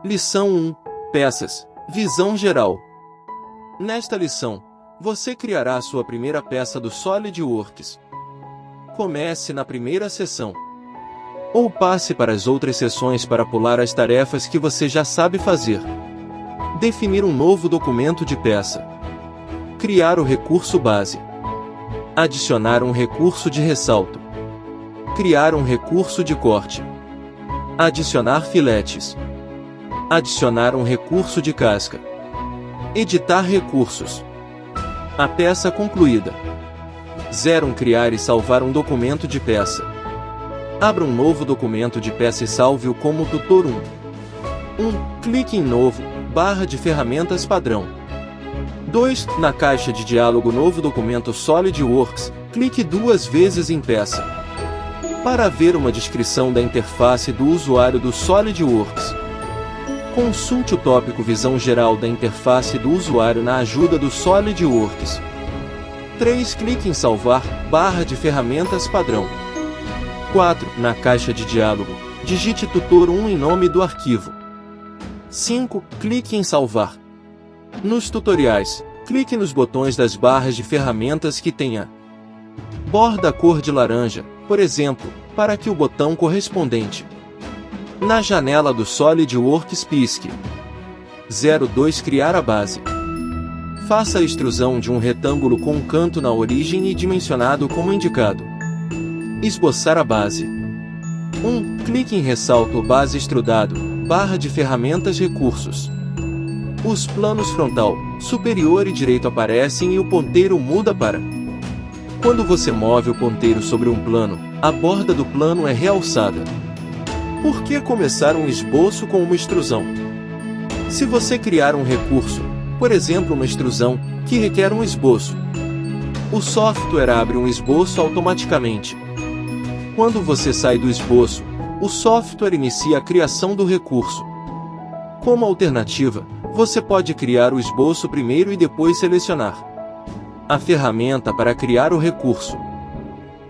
Lição 1. Peças. Visão geral. Nesta lição, você criará a sua primeira peça do SolidWorks. Comece na primeira seção. Ou passe para as outras seções para pular as tarefas que você já sabe fazer. Definir um novo documento de peça. Criar o recurso base. Adicionar um recurso de ressalto. Criar um recurso de corte. Adicionar filetes. Adicionar um recurso de casca. Editar recursos. A peça concluída. 0. Criar e salvar um documento de peça. Abra um novo documento de peça e salve-o como tutor 1. Clique em Novo, barra de ferramentas padrão. 2. Na caixa de diálogo Novo documento SolidWorks, clique 2 vezes em Peça. Para ver uma descrição da interface do usuário do SolidWorks, consulte o tópico Visão Geral da interface do usuário na ajuda do SolidWorks. 3. Clique em Salvar, barra de ferramentas padrão. 4. Na caixa de diálogo, digite tutor 1 em nome do arquivo. 5. Clique em Salvar. Nos tutoriais, clique nos botões das barras de ferramentas que tenha borda cor de laranja, por exemplo, para que o botão correspondente. Na janela do SolidWorks pisque. 02. Criar a base. Faça a extrusão de um retângulo com um canto na origem e dimensionado como indicado. Esboçar a base. Clique em Ressalto base extrudado, barra de ferramentas recursos. Os planos frontal, superior e direito aparecem e o ponteiro muda para. Quando você move o ponteiro sobre um plano, a borda do plano é realçada. Por que começar um esboço com uma extrusão? Se você criar um recurso, por exemplo uma extrusão, que requer um esboço, o software abre um esboço automaticamente. Quando você sai do esboço, o software inicia a criação do recurso. Como alternativa, você pode criar o esboço primeiro e depois selecionar a ferramenta para criar o recurso.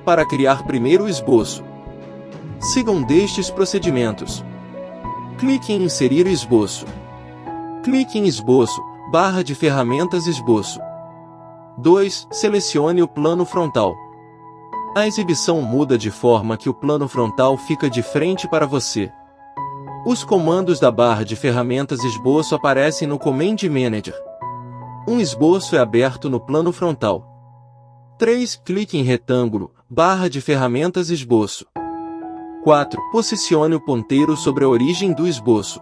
Para criar primeiro o esboço, siga um destes procedimentos. Clique em Inserir esboço. Clique em Esboço, barra de ferramentas Esboço. 2. Selecione o plano frontal. A exibição muda de forma que o plano frontal fica de frente para você. Os comandos da barra de ferramentas Esboço aparecem no Command Manager. Um esboço é aberto no plano frontal. 3. Clique em Retângulo, barra de ferramentas Esboço. 4. Posicione o ponteiro sobre a origem do esboço.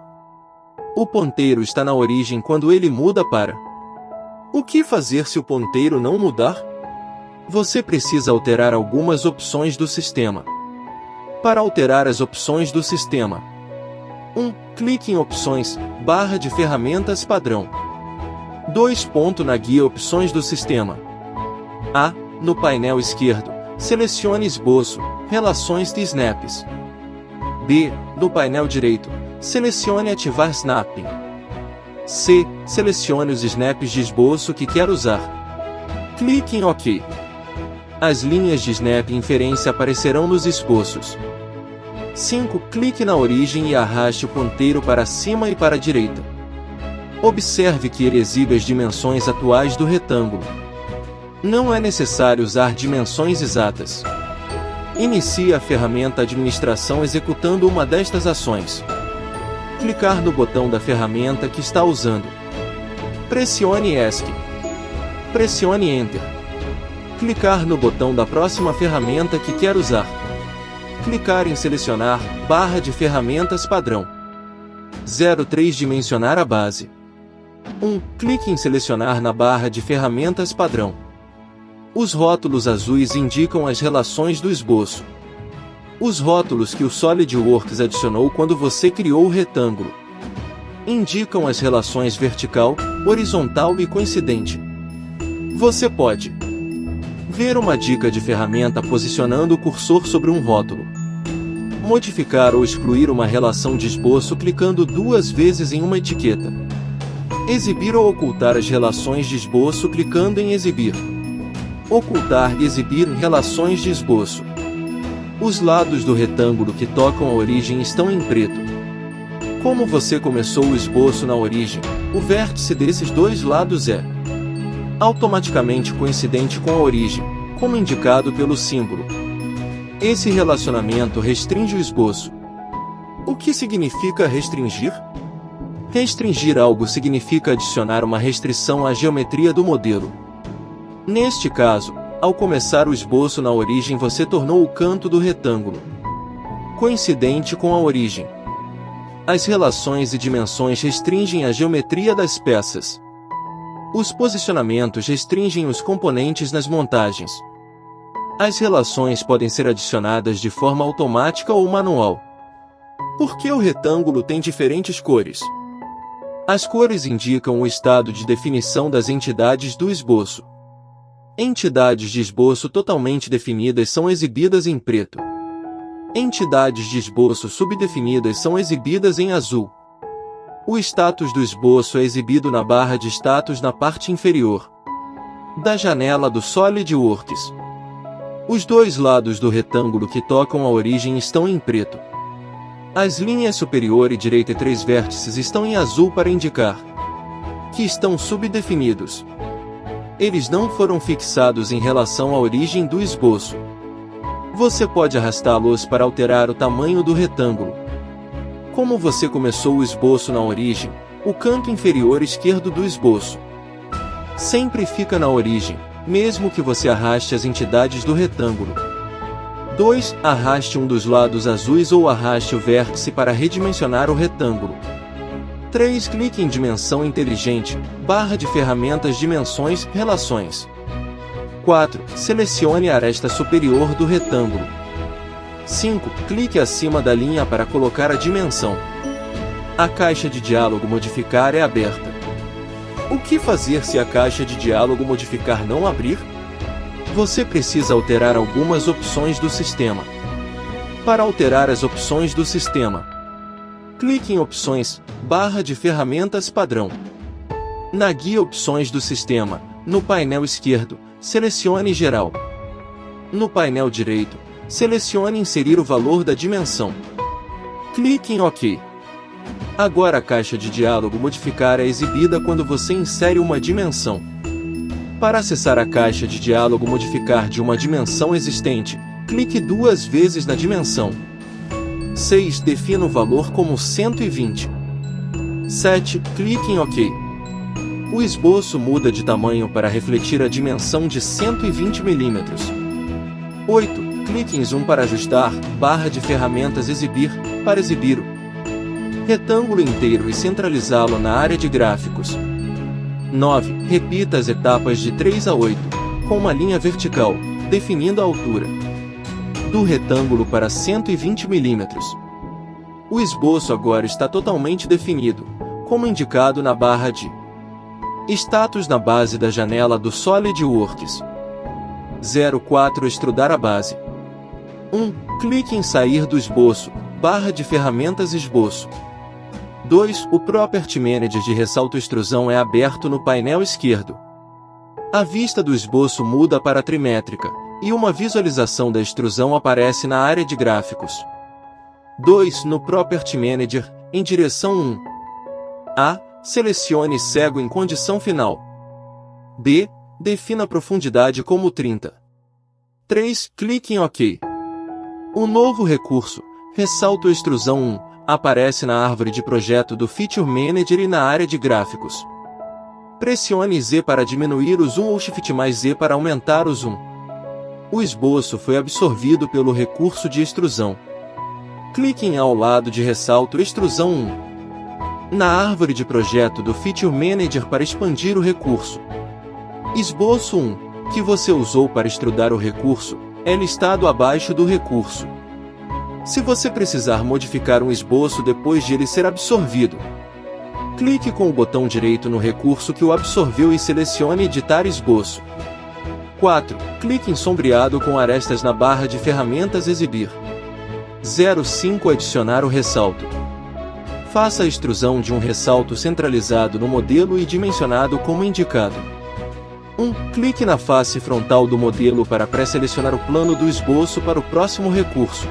O ponteiro está na origem quando ele muda para. O que fazer se o ponteiro não mudar? Você precisa alterar algumas opções do sistema. Para alterar as opções do sistema, clique em Opções, barra de ferramentas padrão. 2. Na guia Opções do sistema. No painel esquerdo, selecione Esboço, Relações de Snaps. B. No painel direito, selecione Ativar Snapping. C. Selecione os snaps de esboço que quer usar. Clique em OK. As linhas de snap inferência aparecerão nos esboços. 5. Clique na origem e arraste o ponteiro para cima e para a direita. Observe que ele exibe as dimensões atuais do retângulo. Não é necessário usar dimensões exatas. Inicie a ferramenta Administração executando uma destas ações. Clicar no botão da ferramenta que está usando. Pressione ESC. Pressione Enter. Clicar no botão da próxima ferramenta que quer usar. Clicar em Selecionar, barra de ferramentas padrão. 03. Dimensionar a base. Clique em Selecionar na barra de ferramentas padrão. Os rótulos azuis indicam as relações do esboço. Os rótulos que o SolidWorks adicionou quando você criou o retângulo indicam as relações vertical, horizontal e coincidente. Você pode ver uma dica de ferramenta posicionando o cursor sobre um rótulo. Modificar ou excluir uma relação de esboço clicando 2 vezes em uma etiqueta. Exibir ou ocultar as relações de esboço clicando em Exibir. Ocultar e exibir relações de esboço. Os lados do retângulo que tocam a origem estão em preto. Como você começou o esboço na origem, o vértice desses dois lados é automaticamente coincidente com a origem, como indicado pelo símbolo. Esse relacionamento restringe o esboço. O que significa restringir? Restringir algo significa adicionar uma restrição à geometria do modelo. Neste caso, ao começar o esboço na origem você tornou o canto do retângulo coincidente com a origem. As relações e dimensões restringem a geometria das peças. Os posicionamentos restringem os componentes nas montagens. As relações podem ser adicionadas de forma automática ou manual. Por que o retângulo tem diferentes cores? As cores indicam o estado de definição das entidades do esboço. Entidades de esboço totalmente definidas são exibidas em preto. Entidades de esboço subdefinidas são exibidas em azul. O status do esboço é exibido na barra de status na parte inferior da janela do SolidWorks. Os dois lados do retângulo que tocam a origem estão em preto. As linhas superior e direita e 3 vértices estão em azul para indicar que estão subdefinidos. Eles não foram fixados em relação à origem do esboço. Você pode arrastá-los para alterar o tamanho do retângulo. Como você começou o esboço na origem, o canto inferior esquerdo do esboço sempre fica na origem, mesmo que você arraste as entidades do retângulo. 2. Arraste um dos lados azuis ou arraste o vértice para redimensionar o retângulo. 3. Clique em Dimensão Inteligente, barra de ferramentas Dimensões, Relações. 4. Selecione a aresta superior do retângulo. 5. Clique acima da linha para colocar a dimensão. A caixa de diálogo Modificar é aberta. O que fazer se a caixa de diálogo Modificar não abrir? Você precisa alterar algumas opções do sistema. Para alterar as opções do sistema, clique em Opções, barra de ferramentas padrão. Na guia Opções do sistema, no painel esquerdo, selecione Geral. No painel direito, selecione Inserir o valor da dimensão. Clique em OK. Agora a caixa de diálogo Modificar é exibida quando você insere uma dimensão. Para acessar a caixa de diálogo Modificar de uma dimensão existente, clique 2 vezes na dimensão. 6. Defina o valor como 120. 7. Clique em OK. O esboço muda de tamanho para refletir a dimensão de 120 mm. 8. Clique em Zoom para ajustar, barra de ferramentas Exibir, para exibir o retângulo inteiro e centralizá-lo na área de gráficos. 9. Repita as etapas de 3 a 8, com uma linha vertical, definindo a altura do retângulo para 120 mm. O esboço agora está totalmente definido, como indicado na barra de status na base da janela do SolidWorks. 04. Extrudar a base. 1. Clique em Sair do esboço, barra de ferramentas Esboço. 2. O Property Manager de ressalto extrusão é aberto no painel esquerdo. A vista do esboço muda para trimétrica, e uma visualização da extrusão aparece na área de gráficos. 2. No Property Manager, em direção 1. A. Selecione cego em condição final. B. Defina a profundidade como 30. 3. Clique em OK. O novo recurso, Ressalto Extrusão 1, aparece na árvore de projeto do Feature Manager e na área de gráficos. Pressione Z para diminuir o zoom ou Shift mais Z para aumentar o zoom. O esboço foi absorvido pelo recurso de extrusão. Clique em Ao lado de Ressalto Extrusão 1. Na árvore de projeto do Feature Manager para expandir o recurso. Esboço 1, que você usou para extrudar o recurso, é listado abaixo do recurso. Se você precisar modificar um esboço depois de ele ser absorvido, clique com o botão direito no recurso que o absorveu e selecione Editar Esboço. 4. Clique em Sombreado com arestas na barra de ferramentas Exibir. 05. Adicionar o ressalto. Faça a extrusão de um ressalto centralizado no modelo e dimensionado como indicado. 1. Clique na face frontal do modelo para pré-selecionar o plano do esboço para o próximo recurso.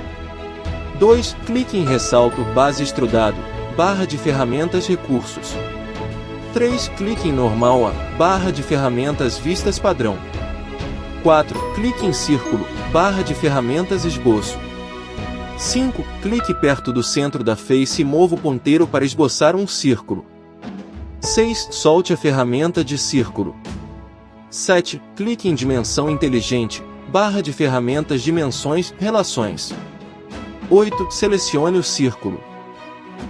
2. Clique em Ressalto Base Extrudado, barra de ferramentas recursos. 3. Clique em normal A, barra de ferramentas vistas padrão. 4. Clique em círculo, barra de ferramentas esboço. 5. Clique perto do centro da face e mova o ponteiro para esboçar um círculo. 6. Solte a ferramenta de círculo. 7. Clique em dimensão inteligente, barra de ferramentas dimensões, relações. 8. Selecione o círculo.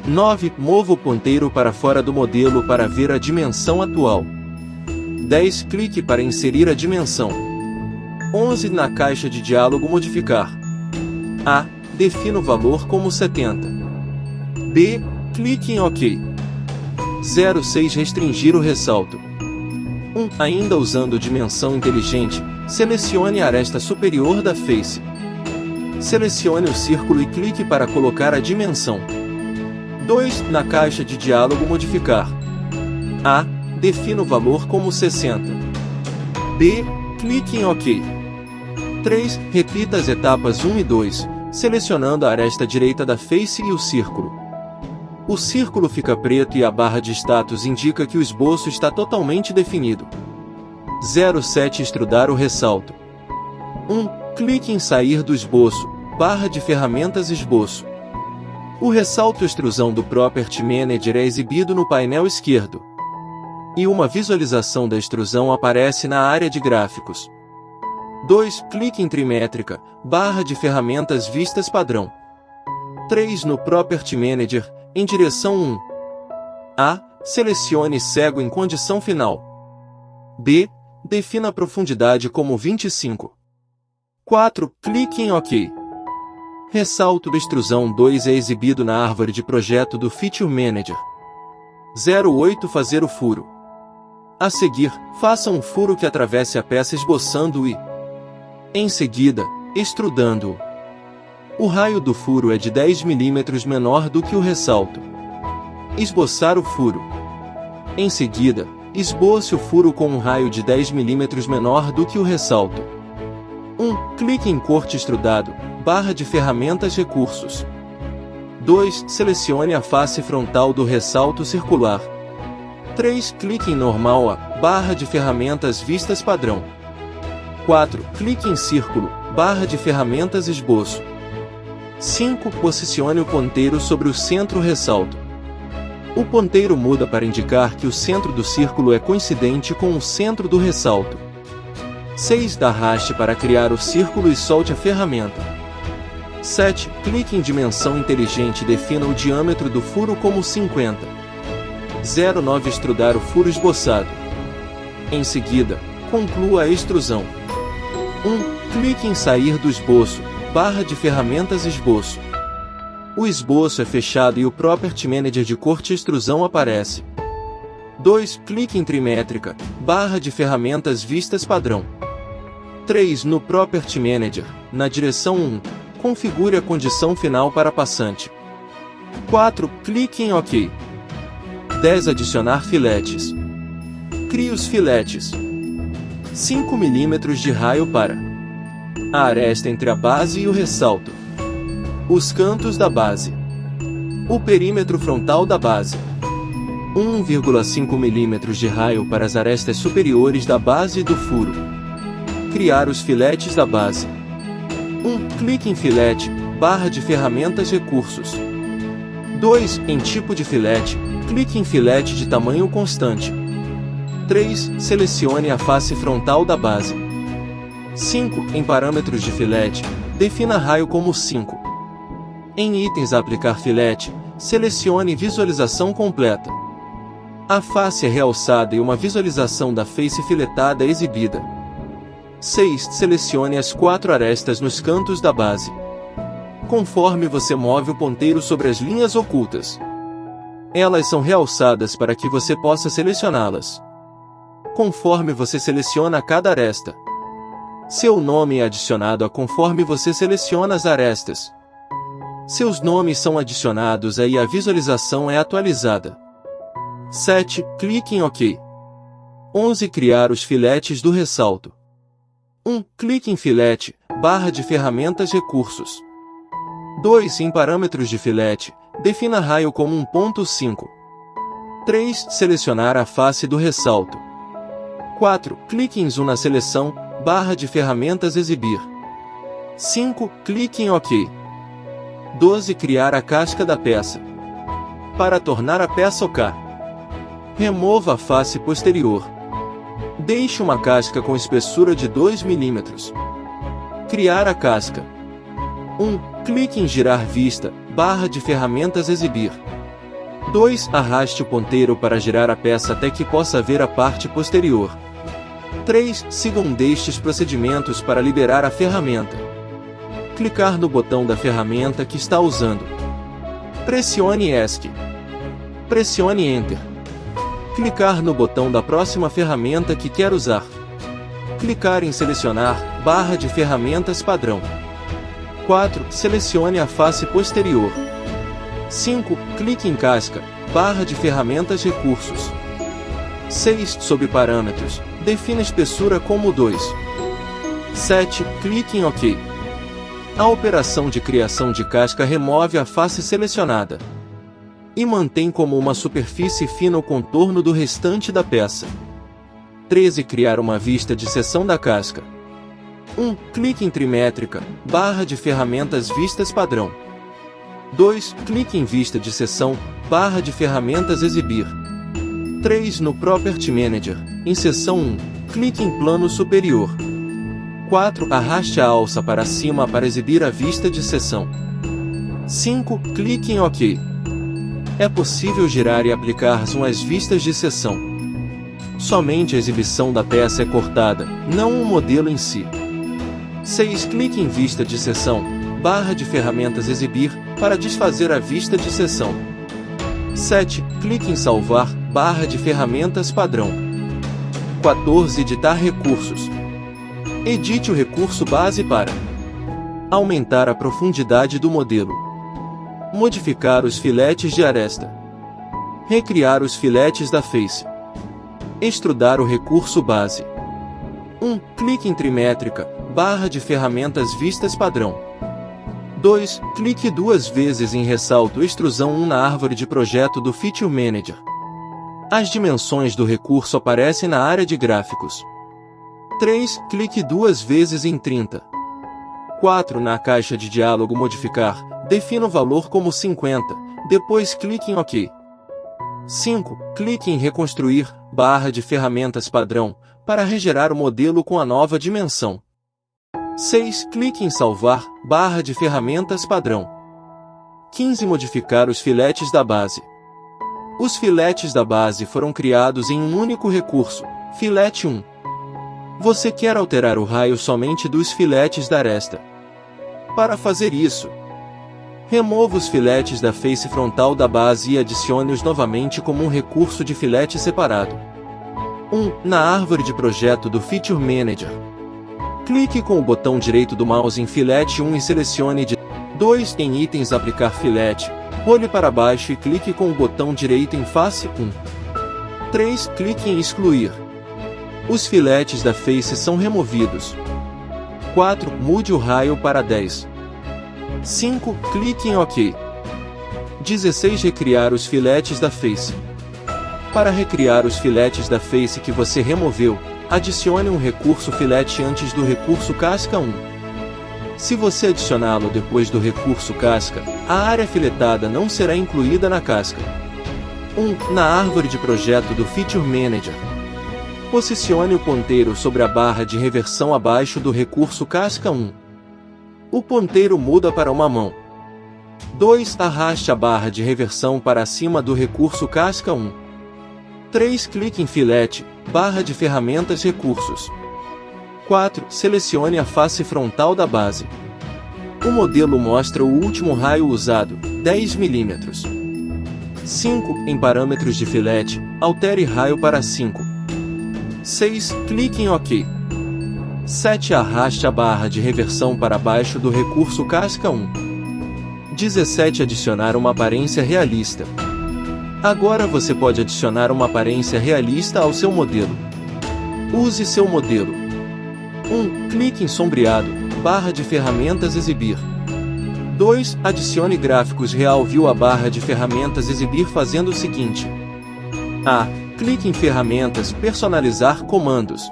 9. Mova o ponteiro para fora do modelo para ver a dimensão atual. 10. Clique para inserir a dimensão. 11. Na caixa de diálogo modificar. A. Defina o valor como 70. B. Clique em OK. 06. Restringir o ressalto. 1. Ainda usando dimensão inteligente, selecione a aresta superior da face. Selecione o círculo e clique para colocar a dimensão. 2. Na caixa de diálogo modificar. A. Defina o valor como 60. B. Clique em OK. 3. Repita as etapas 1 e 2, selecionando a aresta direita da face e o círculo. O círculo fica preto e a barra de status indica que o esboço está totalmente definido. 07. Extrudar o ressalto. 1. Clique em sair do esboço, barra de ferramentas esboço. O ressalto extrusão do Property Manager é exibido no painel esquerdo. E uma visualização da extrusão aparece na área de gráficos. 2. Clique em trimétrica, barra de ferramentas vistas padrão. 3. No Property Manager, em direção 1. A. Selecione cego em condição final. B. Defina a profundidade como 25. 4. Clique em OK. Ressalto da extrusão 2 é exibido na árvore de projeto do Feature Manager. 08. Fazer o furo. A seguir, faça um furo que atravesse a peça esboçando-o e, em seguida, extrudando-o. O raio do furo é de 10 mm menor do que o ressalto. Esboçar o furo. Em seguida, esboce o furo com um raio de 10 mm menor do que o ressalto. 1. Clique em corte extrudado, barra de ferramentas recursos. 2. Selecione a face frontal do ressalto circular. 3. Clique em normal A, barra de ferramentas vistas padrão. 4. Clique em círculo, barra de ferramentas esboço. 5. Posicione o ponteiro sobre o centro ressalto. O ponteiro muda para indicar que o centro do círculo é coincidente com o centro do ressalto. 6. Dá arraste para criar o círculo e solte a ferramenta. 7. Clique em dimensão inteligente e defina o diâmetro do furo como 50. 09. Extrudar o furo esboçado. Em seguida, conclua a extrusão. 1. Clique em sair do esboço, barra de ferramentas esboço. O esboço é fechado e o Property Manager de corte extrusão aparece. 2. Clique em trimétrica, barra de ferramentas vistas padrão. 3. No Property Manager, na direção 1, configure a condição final para passante. 4. Clique em OK. 10. Adicionar filetes. Crie os filetes. 5 mm de raio para a aresta entre a base e o ressalto. Os cantos da base. O perímetro frontal da base. 1,5 mm de raio para as arestas superiores da base e do furo. Criar os filetes da base. 1. Clique em filete, barra de ferramentas recursos. 2. Em tipo de filete, clique em filete de tamanho constante. 3. Selecione a face frontal da base. 5. Em parâmetros de filete, defina raio como 5. Em itens a aplicar filete, selecione visualização completa. A face é realçada e uma visualização da face filetada é exibida. 6. Selecione as 4 arestas nos cantos da base. Conforme você move o ponteiro sobre as linhas ocultas, elas são realçadas para que você possa selecioná-las. Conforme você seleciona cada aresta, seu nome é adicionado a conforme você seleciona as arestas. Seus nomes são adicionados e a visualização é atualizada. 7. Clique em OK. 11. Criar os filetes do ressalto. 1. Clique em filete, barra de ferramentas recursos. 2. Em parâmetros de filete, defina raio como 1.5. 3. Selecionar a face do ressalto. 4. Clique em Zoom na seleção, barra de ferramentas Exibir. 5. Clique em OK. 12. Criar a casca da peça. Para tornar a peça OK, remova a face posterior. Deixe uma casca com espessura de 2 mm. Criar a casca. 1. Clique em Girar vista, barra de ferramentas Exibir. 2. Arraste o ponteiro para girar a peça até que possa ver a parte posterior. 3. Siga um destes procedimentos para liberar a ferramenta. Clicar no botão da ferramenta que está usando. Pressione ESC. Pressione Enter. Clicar no botão da próxima ferramenta que quer usar. Clicar em Selecionar, barra de ferramentas padrão. 4. Selecione a face posterior. 5. Clique em Casca, barra de ferramentas Recursos. 6. Sob Parâmetros, defina espessura como 2. 7. Clique em OK. A operação de criação de casca remove a face selecionada e mantém como uma superfície fina o contorno do restante da peça. 13. Criar uma vista de seção da casca. 1. Clique em Trimétrica, barra de ferramentas Vistas padrão. 2. Clique em Vista de seção, barra de ferramentas Exibir. 3. No Property Manager, em seção 1, clique em Plano superior. 4. Arraste a alça para cima para exibir a vista de seção. 5. Clique em OK. É possível girar e aplicar zoom às vistas de seção. Somente a exibição da peça é cortada, não o modelo em si. 6. Clique em Vista de seção, barra de ferramentas Exibir, para desfazer a vista de seção. 7. Clique em Salvar, barra de ferramentas padrão. 14. Editar recursos. Edite o recurso base para aumentar a profundidade do modelo, modificar os filetes de aresta, recriar os filetes da face, extrudar o recurso base. 1. Clique em Trimétrica, barra de ferramentas Vistas padrão. 2. Clique 2 vezes em Ressalto Extrusão 1 na árvore de projeto do Feature Manager. As dimensões do recurso aparecem na área de gráficos. 3. Clique 2 vezes em 30. 4. Na caixa de diálogo Modificar, defina o valor como 50, depois clique em OK. 5. Clique em Reconstruir, barra de ferramentas padrão, para regerar o modelo com a nova dimensão. 6. Clique em Salvar, barra de ferramentas padrão. 15. Modificar os filetes da base. Os filetes da base foram criados em um único recurso, Filete 1. Você quer alterar o raio somente dos filetes da aresta. Para fazer isso, remova os filetes da face frontal da base e adicione-os novamente como um recurso de filete separado. 1. Na árvore de projeto do Feature Manager, clique com o botão direito do mouse em Filete 1 e selecione de 2. Em Itens Aplicar filete, role para baixo e clique com o botão direito em Face 1. 3. Clique em Excluir. Os filetes da face são removidos. 4. Mude o raio para 10. 5. Clique em OK. 16. Recriar os filetes da face. Para recriar os filetes da face que você removeu, adicione um recurso filete antes do recurso casca 1. Se você adicioná-lo depois do recurso casca, a área filetada não será incluída na casca. 1. Na árvore de projeto do Feature Manager, posicione o ponteiro sobre a barra de reversão abaixo do recurso casca 1. O ponteiro muda para uma mão. 2. Arraste a barra de reversão para cima do recurso casca 1. 3. Clique em Filete, barra de ferramentas Recursos. 4. Selecione a face frontal da base. O modelo mostra o último raio usado, 10 mm. 5. Em Parâmetros de filete, altere raio para 5. 6. Clique em OK. 7. Arraste a barra de reversão para baixo do recurso casca 1. 17. Adicionar uma aparência realista. Agora você pode adicionar uma aparência realista ao seu modelo. Use seu modelo. 1. Clique em Sombreado, barra de ferramentas Exibir. 2. Adicione gráficos Real View à barra de ferramentas Exibir fazendo o seguinte. A. Clique em Ferramentas, Personalizar comandos.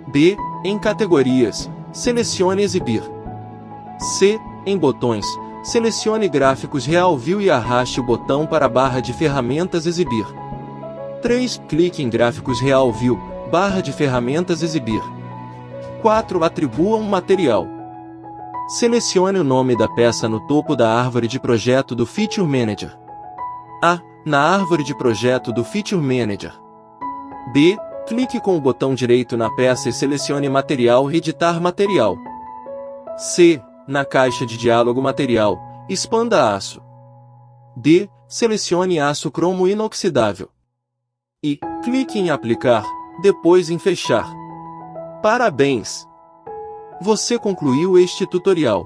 B. Em Categorias, selecione Exibir. C. Em Botões, selecione Gráficos Real View e arraste o botão para a barra de ferramentas Exibir. 3. Clique em Gráficos Real View, barra de ferramentas Exibir. 4. Atribua um material. Selecione o nome da peça no topo da árvore de projeto do Feature Manager. A. Na árvore de projeto do Feature Manager. B. Clique com o botão direito na peça e selecione Material e Editar Material. C. Na caixa de diálogo Material, expanda aço. D. Selecione aço cromo inoxidável. E. Clique em Aplicar, depois em Fechar. Parabéns! Você concluiu este tutorial.